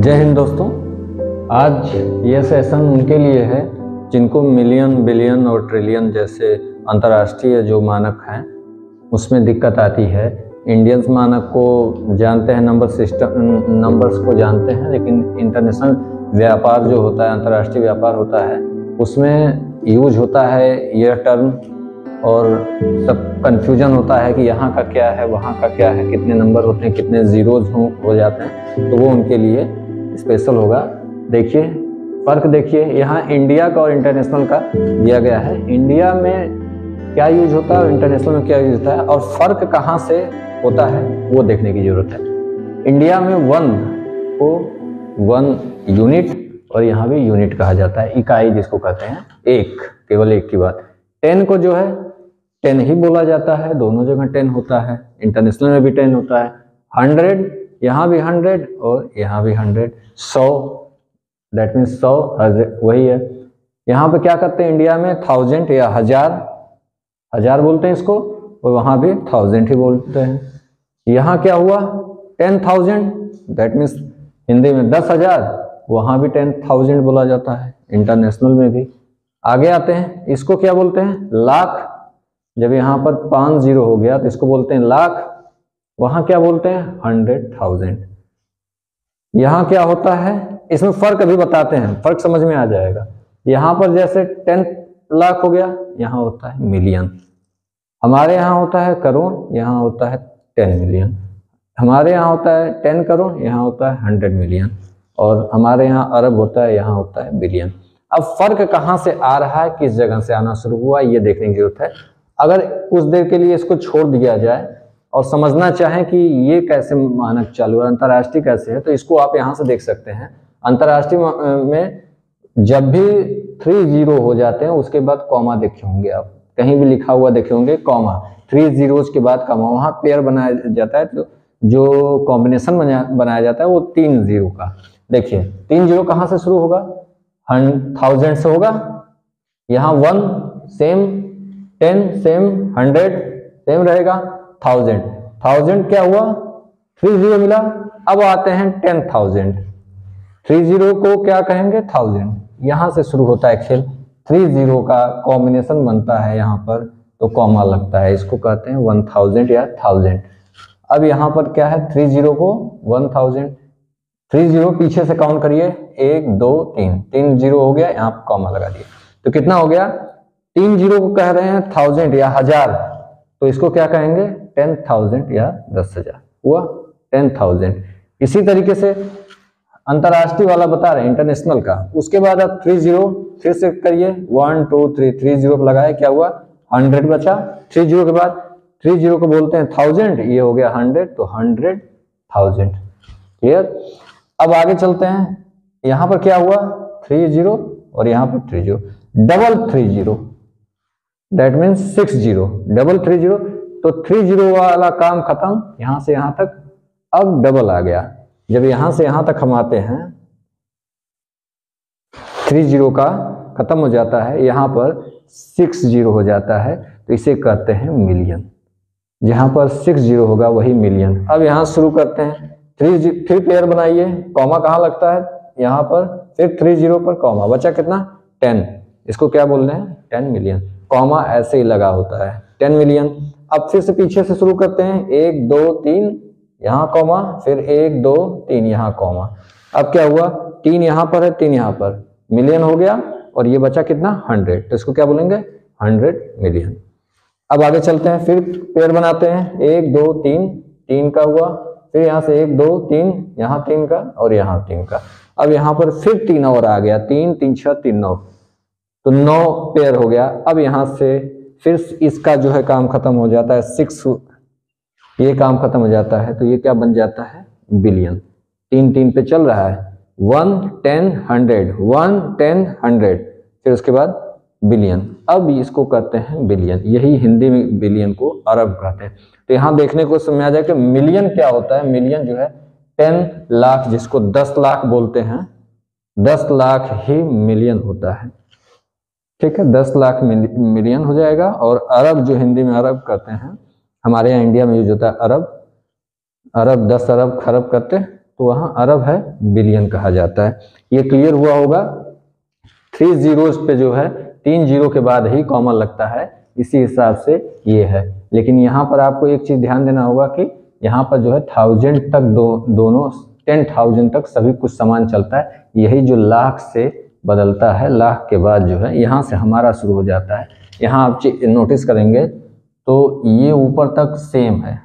जय हिंद दोस्तों। आज ये सेशन उनके लिए है जिनको मिलियन, बिलियन और ट्रिलियन जैसे अंतर्राष्ट्रीय जो मानक हैं उसमें दिक्कत आती है। इंडियंस मानक को जानते हैं, नंबर सिस्टम, नंबर्स को जानते हैं, लेकिन इंटरनेशनल व्यापार जो होता है, अंतर्राष्ट्रीय व्यापार होता है, उसमें यूज होता है ये टर्म और सब कंफ्यूजन होता है कि यहाँ का क्या है, वहाँ का क्या है, कितने नंबर होते हैं, कितने ज़ीरोज़ हो जाते हैं। तो वो उनके लिए स्पेशल होगा। देखिए फ़र्क, देखिए यहाँ इंडिया का और इंटरनेशनल का दिया गया है। इंडिया में क्या यूज होता है और इंटरनेशनल में क्या यूज होता है और फ़र्क कहाँ से होता है वो देखने की ज़रूरत है। इंडिया में वन को वन यूनिट और यहाँ भी यूनिट कहा जाता है, इकाई जिसको कहते हैं, एक, केवल एक की बात। 10 को जो है 10 ही बोला जाता है, दोनों जगह 10 होता है, इंटरनेशनल में भी 10 होता है। 100 यहाँ भी 100 और यहाँ भी 100। 100 दैट मीन्स 100 वही है। यहाँ पे क्या करते हैं इंडिया में 1000 या हजार बोलते हैं इसको, और वहाँ भी 1000 ही बोलते हैं। यहाँ क्या हुआ 10,000 दैट मीन्स हिंदी में 10,000, वहाँ भी 10,000 बोला जाता है, इंटरनेशनल में भी। आगे आते हैं, इसको क्या बोलते हैं, लाख। जब यहाँ पर 5 0 हो गया तो इसको बोलते हैं लाख, वहाँ क्या बोलते हैं 100,000। यहाँ क्या होता है, इसमें फर्क अभी बताते हैं, फर्क समझ में आ जाएगा। यहाँ पर जैसे 10 लाख हो गया, यहाँ होता है मिलियन। हमारे यहाँ होता है करोड़, यहाँ होता है 10 मिलियन। हमारे यहाँ होता है 10 करोड़, यहाँ होता है 100 मिलियन। और हमारे यहाँ अरब होता है, यहाँ होता है बिलियन। अब फर्क कहाँ से आ रहा है, किस जगह से आना शुरू हुआ, ये देखने की जरूरत है। अगर कुछ देर के लिए इसको छोड़ दिया जाए और समझना चाहें कि ये कैसे मानक चालू है, अंतर्राष्ट्रीय कैसे है, तो इसको आप यहाँ से देख सकते हैं। अंतर्राष्ट्रीय में जब भी 3 0 हो जाते हैं उसके बाद कॉमा देखे होंगे आप, कहीं भी लिखा हुआ देखे होंगे कॉमा, 3 zeros के बाद कॉमा, वहाँ पेयर बनाया जाता है। तो जो कॉम्बिनेशन बनाया जाता है वो 3 0 का। देखिए 3 0 कहाँ से शुरू होगा, 1000 से होगा। यहाँ 1 सेम, 10 सेम, 100 सेम रहेगा, 1000 क्या हुआ 3 0 मिला। अब आते हैं 10,000, 3 0 को क्या कहेंगे 1000। यहाँ से शुरू होता है खेल, 3 0 का कॉम्बिनेशन बनता है यहाँ पर, तो कॉमा लगता है, इसको कहते हैं 1000 या 1000। अब यहाँ पर क्या है 3 0 को 1000, 3 0 पीछे से काउंट करिए, 1 2 3, 3 0 हो गया, यहाँ पर कॉमा लगा दिया, तो कितना हो गया। 3 0 को कह रहे हैं 1000 या 1000, तो इसको क्या कहेंगे 10,000 या 10,000 हुआ 10,000। इसी तरीके से अंतर्राष्ट्रीय वाला बता रहे हैं, इंटरनेशनल का। उसके बाद अब 3 0 फिर से करिए, 1 2 3, 3 0 को लगाए, क्या हुआ 100 बचा। 3 0 के बाद 3 0 को बोलते हैं 1000, ये हो गया 100, तो 100,000। क्लियर। अब आगे चलते हैं, यहाँ पर क्या हुआ 3 0 और यहाँ पर 3 0, डबल 3 0 दैट मीन्स 6 0, डबल 3 0, तो 3 0 वाला काम खत्म, यहाँ से यहाँ तक। अब डबल आ गया, जब यहाँ से यहाँ तक हम आते हैं 3 0 का खत्म हो जाता है, यहाँ पर 6 0 हो जाता है, तो इसे कहते हैं मिलियन। जहाँ पर 6 0 होगा वही मिलियन। अब यहाँ शुरू करते हैं 3 0, फिर पेयर बनाइए, कॉमा कहाँ लगता है यहाँ पर, फिर 3 0 पर कॉमा, बचा कितना 10, इसको क्या बोल रहे हैं 10 मिलियन। कॉमा ऐसे ही लगा होता है 10 मिलियन। अब फिर से पीछे से शुरू करते हैं, 1 2 3 यहाँ कॉमा, फिर 1 2 3 यहाँ कॉमा। अब क्या हुआ 3 यहाँ पर है, 3 यहाँ पर, मिलियन हो गया, और ये बचा कितना 100, तो इसको क्या बोलेंगे 100 मिलियन। अब आगे चलते हैं, फिर पेयर बनाते हैं, 1 2 3, 3 का हुआ, फिर यहाँ से 1 2 3, यहाँ 3 का और यहाँ 3 का। अब यहाँ पर फिर 3 और आ गया, 3 3 6 3 9, तो 9 पेयर हो गया। अब यहाँ से फिर इसका जो है काम खत्म हो जाता है, 6, ये काम खत्म हो जाता है, तो ये क्या बन जाता है बिलियन। 3 3 पे चल रहा है, 1 10 100, 1 10 100, फिर उसके बाद बिलियन। अब इसको कहते हैं बिलियन, यही हिंदी में बिलियन को अरब कहते हैं। तो यहाँ देखने को समझ आ जाए कि मिलियन क्या होता है। मिलियन जो है 10 लाख, जिसको 10 लाख बोलते हैं, 10 लाख ही मिलियन होता है। ठीक है, 10 लाख मिलियन हो जाएगा। और अरब जो हिंदी में अरब कहते हैं, हमारे यहाँ इंडिया में यूज होता है अरब। अरब 10 अरब खरब करते तो वहाँ अरब है, बिलियन कहा जाता है। ये क्लियर हुआ होगा। 3 जीरोस पे जो है 3 जीरो के बाद ही कॉमन लगता है, इसी हिसाब से ये है। लेकिन यहाँ पर आपको एक चीज ध्यान देना होगा कि यहाँ पर जो है 1000 तक दोनों 10,000 तक सभी कुछ समान चलता है। यही जो लाख से बदलता है, लाख के बाद जो है यहाँ से हमारा शुरू हो जाता है। यहाँ आप नोटिस करेंगे तो ये ऊपर तक सेम है,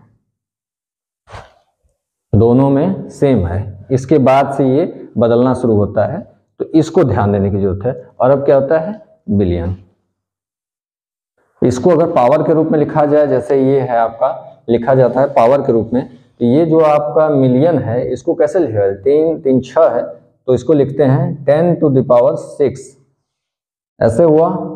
दोनों में सेम है, इसके बाद से ये बदलना शुरू होता है, तो इसको ध्यान देने की जरूरत है। और अब क्या होता है, बिलियन। इसको अगर पावर के रूप में लिखा जाए, जैसे ये है आपका, लिखा जाता है पावर के रूप में, तो ये जो आपका मिलियन है इसको कैसे लिखा है, 3 3 6 है, तो इसको लिखते हैं 10⁶ ऐसे हुआ।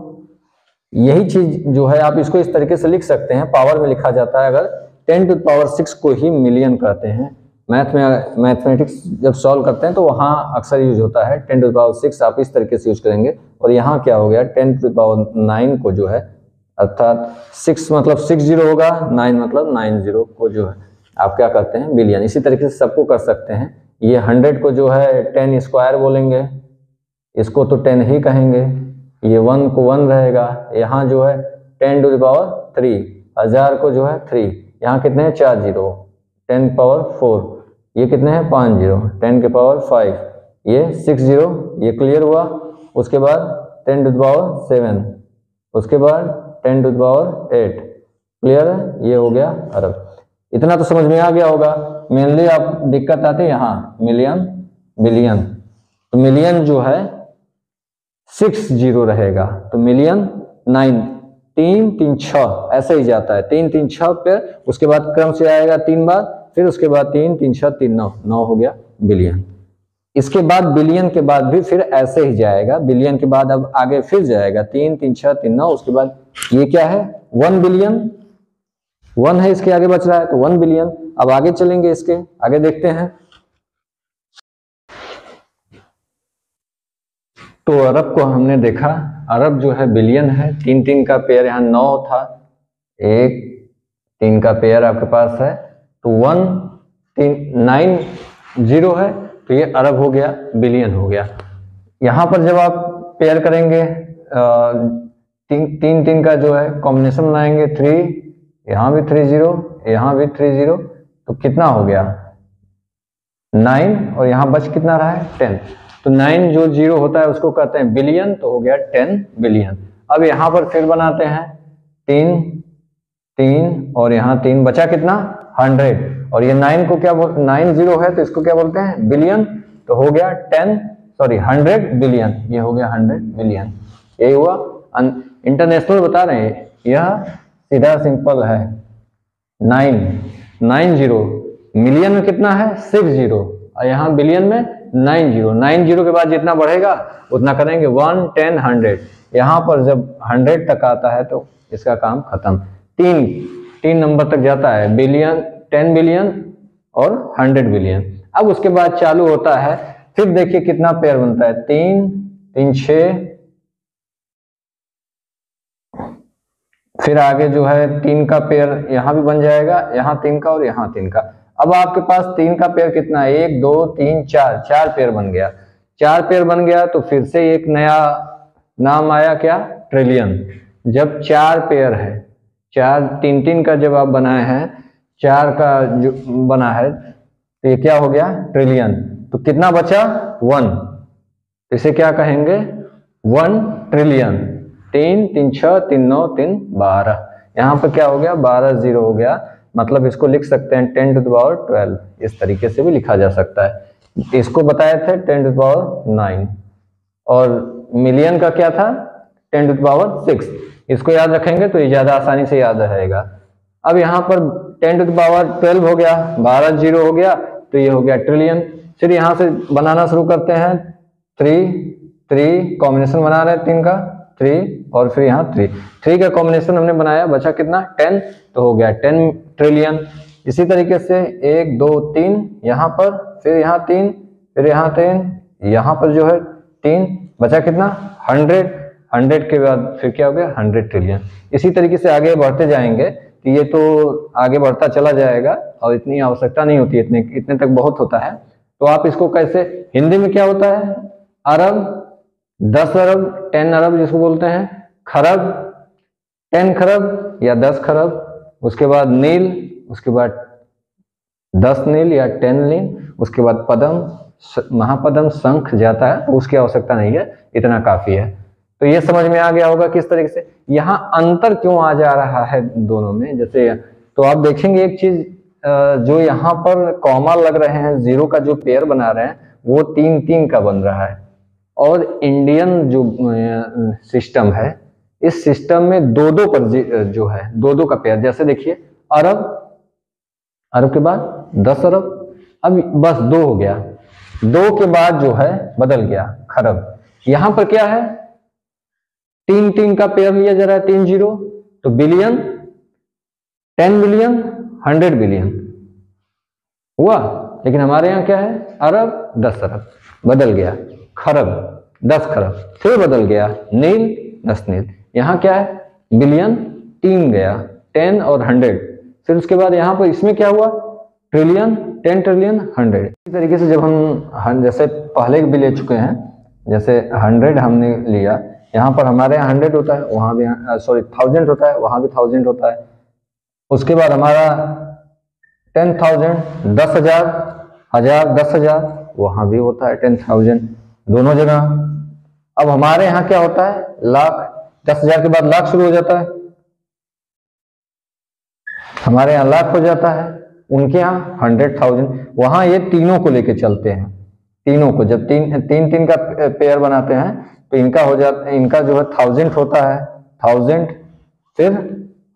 यही चीज जो है आप इसको इस तरीके से लिख सकते हैं, पावर में लिखा जाता है अगर 10⁶ को ही मिलियन कहते हैं। मैथमेटिक्स जब सॉल्व करते हैं तो वहाँ अक्सर यूज होता है 10⁶, आप इस तरीके से यूज करेंगे। और यहाँ क्या हो गया, 10⁹ को जो है, अर्थात 6 मतलब 6 जीरो होगा, 9 मतलब 9 जीरो को जो है आप क्या कहते हैं, बिलियन। इसी तरीके से सबको कर सकते हैं। ये 100 को जो है 10 स्क्वायर बोलेंगे, इसको तो 10 ही कहेंगे। ये 1 को 1 रहेगा, यहाँ जो है 10⁻3, 1000 को जो है 3, यहाँ कितने हैं 4 जीरो, 10⁴, ये कितने हैं 5 जीरो, 10⁵, ये 6 जीरो, ये क्लियर हुआ। उसके बाद 10⁷, उसके बाद 10⁸, क्लियर है, ये हो गया अरब। इतना तो समझ में आ गया होगा। मेनली आप दिक्कत आती है यहाँ मिलियन बिलियन, तो मिलियन जो है 6 जीरो रहेगा, तो मिलियन 9, 3 3 6 ऐसे ही जाता है, 3 3 6 पे, उसके बाद क्रम से आएगा 3 बार, फिर उसके बाद 3 3 6 3 9, 9 हो गया बिलियन। इसके बाद बिलियन के बाद भी फिर ऐसे ही जाएगा, बिलियन के बाद अब आगे फिर जाएगा 3 3 6 3 9, उसके बाद ये क्या है 1 बिलियन, 1 है इसके आगे बच रहा है तो 1 बिलियन। अब आगे चलेंगे, इसके आगे देखते हैं। तो अरब को हमने देखा, अरब जो है बिलियन है, 3 3 का पेयर, यहाँ 9 था, 1 3 का पेयर आपके पास है, तो 1 3 9 जीरो है, तो ये अरब हो गया, बिलियन हो गया। यहाँ पर जब आप पेयर करेंगे 3 3 का जो है कॉम्बिनेशन बनाएंगे, 3, यहाँ भी 3 जीरो, यहाँ भी 3 जीरो, तो कितना हो गया 9, और यहाँ बच कितना रहा है 10, तो 9 जो जीरो होता है उसको कहते हैं बिलियन, तो हो गया 10 बिलियन। अब यहाँ पर फिर बनाते हैं 3 3, और यहाँ 3 बचा कितना 100, और ये 9 को क्या 9 जीरो है तो इसको क्या बोलते हैं बिलियन, तो हो गया 100 बिलियन, ये हो गया 100 बिलियन। यही हुआ। इंटरनेशनल बता रहे हैं, यह सीधा सिंपल है। 9 जीरो, मिलियन में कितना है 6 जीरो, और यहाँ बिलियन में 9 जीरो। 9 जीरो के बाद जितना बढ़ेगा उतना करेंगे 1 10 100, यहाँ पर जब 100 तक आता है तो इसका काम खत्म। 3 नंबर तक जाता है, बिलियन, 10 बिलियन और 100 बिलियन। अब उसके बाद चालू होता है, फिर देखिए कितना पेयर बनता है, 3 3 6, फिर आगे जो है 3 का पेयर यहाँ भी बन जाएगा, यहाँ 3 का और यहाँ 3 का। अब आपके पास 3 का पेयर कितना है, 1 2 3 4, 4 पेयर बन गया। 4 पेयर बन गया तो फिर से एक नया नाम आया, क्या, ट्रिलियन। जब 4 पेयर है, 4 3 3 का जब आप बनाए हैं, 4 का जो बना है, तो ये क्या हो गया ट्रिलियन। तो कितना बचा 1, इसे क्या कहेंगे 1 ट्रिलियन। 3 3 6 3 9 3 12, यहाँ पर क्या हो गया 12 जीरो हो गया, मतलब इसको लिख सकते हैं 10⁻12, इस तरीके से भी लिखा जा सकता है। इसको बताए थे 10⁻9, और मिलियन का क्या था 10⁻6, इसको याद रखेंगे तो ये ज्यादा आसानी से याद रहेगा। अब यहाँ पर 10⁻12 हो गया, 12 जीरो हो गया, तो ये हो गया ट्रिलियन। फिर यहाँ से बनाना शुरू करते हैं, 3 कॉम्बिनेशन बना रहे हैं 3 का, 3 और फिर यहाँ 3 का कॉम्बिनेशन हमने बनाया, बचा कितना 10, तो हो गया 10 ट्रिलियन। इसी तरीके से 1 2 3 यहाँ पर, फिर यहाँ 3, फिर यहाँ 3, यहाँ पर जो है 3, बचा कितना 100 के बाद फिर क्या हो गया 100 ट्रिलियन। इसी तरीके से आगे बढ़ते जाएंगे, तो ये तो आगे बढ़ता चला जाएगा और इतनी आवश्यकता नहीं होती, इतने तक बहुत होता है। तो आप इसको कैसे, हिंदी में क्या होता है, अरब, 10 अरब, 10 अरब जिसको बोलते हैं, खरब, 10 खरब या 10 खरब, उसके बाद नील, उसके बाद 10 नील या 10 नील, उसके बाद पद्म, महापद्म, शंख जाता है, उसकी आवश्यकता नहीं है, इतना काफी है। तो ये समझ में आ गया होगा किस तरीके से यहाँ अंतर क्यों आ जा रहा है दोनों में। जैसे तो आप देखेंगे एक चीज, जो यहाँ पर कॉमा लग रहे हैं, जीरो का जो पेयर बना रहे हैं वो 3-3 का बन रहा है, और इंडियन जो सिस्टम है, इस सिस्टम में 2-2 पर जो है 2-2 का पेयर। जैसे देखिए अरब, अरब के बाद 10 अरब, अब बस 2 हो गया, 2 के बाद जो है बदल गया खरब। यहां पर क्या है, 3-3 का पेयर लिया जा रहा है, 3 जीरो, तो बिलियन, 10 बिलियन, 100 बिलियन हुआ। लेकिन हमारे यहाँ क्या है, अरब, 10 अरब, बदल गया खरब, 10 खरब, फिर बदल गया नील, 10 नील। यहाँ क्या है, बिलियन, 3 गया, 10 और 100, फिर उसके बाद यहाँ पर इसमें क्या हुआ, ट्रिलियन, 10 ट्रिलियन, 100। इसी तरीके से जब हम जैसे पहले भी ले चुके हैं, जैसे 100 हमने लिया, यहाँ पर हमारे यहाँ 100 होता है, वहाँ भी 1000 होता है, वहाँ भी 1000 होता है। उसके बाद हमारा 10,000, 10,000, 1000, 10,000, वहाँ भी होता है 10,000, दोनों जगह। अब हमारे यहाँ क्या होता है, लाख, 10,000 के बाद लाख शुरू हो जाता है, हमारे यहाँ लाख हो जाता है, उनके यहाँ 100,000। वहाँ ये तीनों को लेके चलते हैं, तीनों को जब 3-3 का पेयर बनाते हैं तो इनका हो जाता है, इनका जो है 1000 होता है, 1000, फिर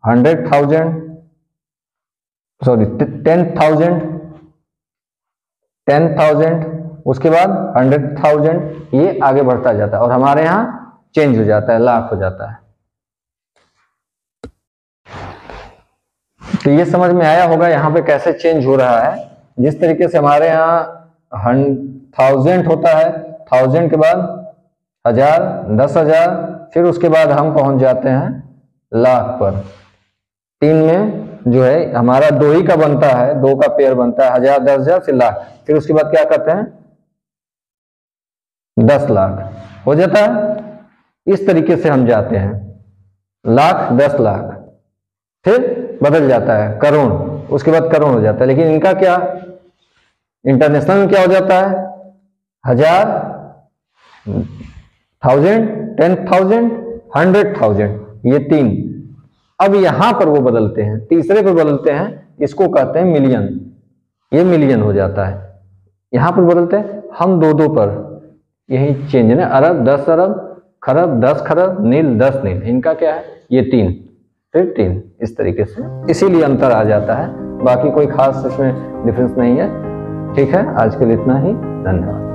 100,000, सॉरी 10,000, 10,000, उसके बाद 100,000, ये आगे बढ़ता जाता है, और हमारे यहाँ चेंज हो जाता है, लाख हो जाता है। तो ये समझ में आया होगा यहाँ पे कैसे चेंज हो रहा है। जिस तरीके से हमारे यहाँ 1000 होता है, 1000 के बाद 1000, 10,000, फिर उसके बाद हम पहुंच जाते हैं लाख पर। 3 में जो है हमारा 2 ही का बनता है, 2 का पेयर बनता है, 1000, 10,000, फिर लाख, फिर उसके बाद क्या करते हैं, 10 लाख हो जाता है। इस तरीके से हम जाते हैं, लाख, 10 लाख, फिर बदल जाता है करोड़, उसके बाद करोड़ हो जाता है। लेकिन इनका क्या, इंटरनेशनल में क्या हो जाता है, 1000, 1000, 10,000, 100,000, ये 3। अब यहां पर वो बदलते हैं, तीसरे पर बदलते हैं, इसको कहते हैं मिलियन, ये मिलियन हो जाता है। यहां पर बदलते हैं हम 2-2 पर, यही चेंज है, अरब, 10 अरब, खरब, 10 खरब, नील, 10 नील, इनका क्या है, ये 3, फिर 3, इस तरीके से, इसीलिए अंतर आ जाता है, बाकी कोई खास इसमें डिफरेंस नहीं है। ठीक है, आज के लिए इतना ही, धन्यवाद।